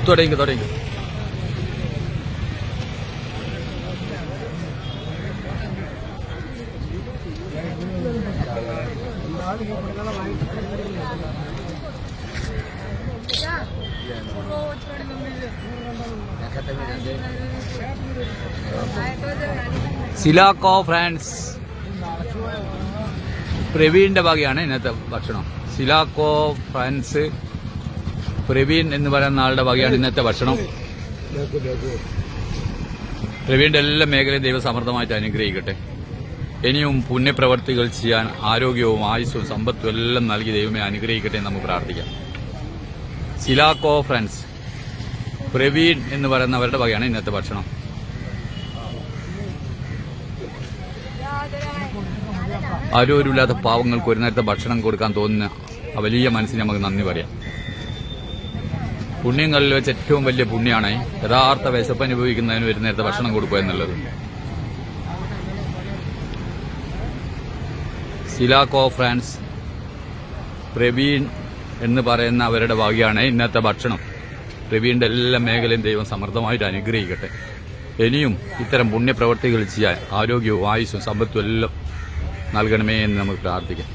തുടങ്ങി. സിലാക്കോ ഫ്രാൻസ് പ്രവീണിന്റെ ഭാഗ്യമാണ് ഇന്നത്തെ ഭക്ഷണം. സിലാക്കോ ഫ്രാൻസ് പ്രവീൺ എന്ന് പറയുന്ന ആളുടെ ഭാഗ്യമാണ് ഇന്നത്തെ ഭക്ഷണം. പ്രവീണിന്റെ എല്ലാ മേഖലയും ദൈവം സമൃദ്ധമായിട്ട് അനുഗ്രഹിക്കട്ടെ. ഇനിയും പുണ്യപ്രവർത്തികൾ ചെയ്യാൻ ആരോഗ്യവും ആയുസ്സും സമ്പത്തും എല്ലാം നൽകി ദൈവമേ അനുഗ്രഹിക്കട്ടെ എന്ന് നമുക്ക് പ്രാർത്ഥിക്കാം. സിലാക്കോ ഫ്രാൻസ് പ്രവീൺ എന്ന് പറയുന്നവരുടെ വകയാണ് ഇന്നത്തെ ഭക്ഷണം. ആരോഗ്യമില്ലാത്ത പാവങ്ങൾക്ക് ഒരു നേരത്തെ ഭക്ഷണം കൊടുക്കാൻ തോന്നുന്ന ആ വലിയ മനസ്സിന് നമുക്ക് നന്ദി പറയാം. പുണ്യങ്ങളിൽ വെച്ച് ഏറ്റവും വലിയ പുണ്യമാണ് യഥാർത്ഥ വിശപ്പ് അനുഭവിക്കുന്നതിന് ഒരു നേരത്തെ ഭക്ഷണം കൊടുക്കുക എന്നുള്ളത്. സിലാക്കോ ഫ്രാൻസ് പ്രവീൺ എന്ന് പറയുന്ന അവരുടെ ഭാഗ്യമാണ് ഇന്നത്തെ ഭക്ഷണം. പ്രവീണിന്റെ എല്ലാ മേഖലയും ദൈവം സമൃദ്ധമായിട്ട് അനുഗ്രഹിക്കട്ടെ. ഇനിയും ഇത്തരം പുണ്യപ്രവർത്തികൾ ചെയ്യാൻ ആരോഗ്യവും ആയുസ്സും സമ്പത്തും എല്ലാം നൽകണമേ എന്ന് നമുക്ക് പ്രാർത്ഥിക്കാം.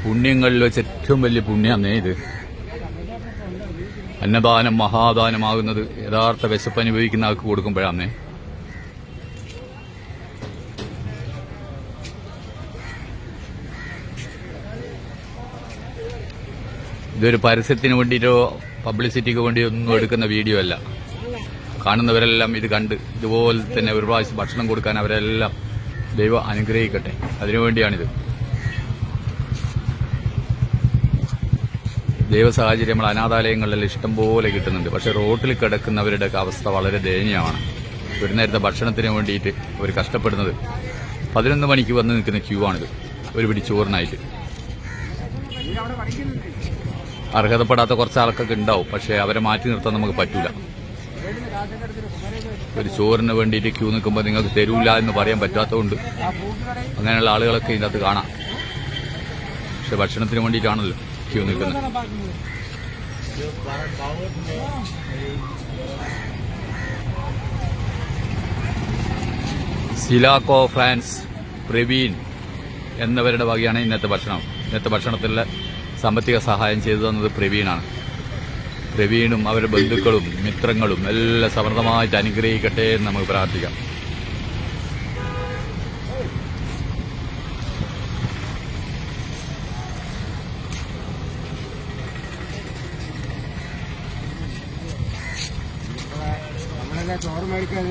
പുണ്യങ്ങളിൽ വെച്ച് ഏറ്റവും വലിയ പുണ്യമാണേ ഇത്. അന്നദാനം മഹാദാനമാകുന്നത് യഥാർത്ഥ വിശപ്പ് അനുഭവിക്കുന്ന ആൾക്ക് കൊടുക്കുമ്പോഴാണേ. ഇതൊരു പരസ്യത്തിന് വേണ്ടിയിട്ടോ പബ്ലിസിറ്റിക്ക് വേണ്ടിയോ ഒന്നും എടുക്കുന്ന വീഡിയോ അല്ല. കാണുന്നവരെല്ലാം ഇത് കണ്ട് ഇതുപോലെ തന്നെ ഒരു പ്രാവശ്യം ഭക്ഷണം കൊടുക്കാൻ അവരെല്ലാം ദൈവം അനുഗ്രഹിക്കട്ടെ. അതിനുവേണ്ടിയാണിത്. ദൈവ സാഹചര്യം നമ്മൾ അനാഥാലയങ്ങളിലെല്ലാം ഇഷ്ടംപോലെ കിട്ടുന്നുണ്ട്. പക്ഷെ റോട്ടിൽ കിടക്കുന്നവരുടെയൊക്കെ അവസ്ഥ വളരെ ദയനീയമാണ്. ഒരു നേരത്തെ ഭക്ഷണത്തിന് വേണ്ടിയിട്ട് അവർ കഷ്ടപ്പെടുന്നത്. 11 മണിക്ക് വന്ന് നിൽക്കുന്ന ക്യൂ ആണിത് ഒരു പിടി ചോറിനായിട്ട്. അർഹതപ്പെടാത്ത കുറച്ച് ആൾക്കൊക്കെ ഉണ്ടാവും. പക്ഷെ അവരെ മാറ്റി നിർത്താൻ നമുക്ക് പറ്റൂല. ഒരു ചോറിന് വേണ്ടിയിട്ട് ക്യൂ നിൽക്കുമ്പോൾ നിങ്ങൾക്ക് തരൂല എന്ന് പറയാൻ പറ്റാത്തതുകൊണ്ട് അങ്ങനെയുള്ള ആളുകളൊക്കെ ഇതിനകത്ത് കാണാം. പക്ഷെ ഭക്ഷണത്തിന് വേണ്ടിയിട്ടാണല്ലോ ക്യൂ നിൽക്കുന്നത്. സിലാക്കോ ഫ്രാൻസ് പ്രവീൺ എന്നവരുടെ വകയാണ് ഇന്നത്തെ ഭക്ഷണം. ഇന്നത്തെ ഭക്ഷണത്തിലെ സാമ്പത്തിക സഹായം ചെയ്തു തന്നത് പ്രവീണാണ്. പ്രവീണും അവരുടെ ബന്ധുക്കളും മിത്രങ്ങളും എല്ലാം സമൃദ്ധമായിട്ട് അനുഗ്രഹിക്കട്ടെ എന്ന് നമുക്ക് പ്രാർത്ഥിക്കാം. ചോറ് മേടിക്കാൻ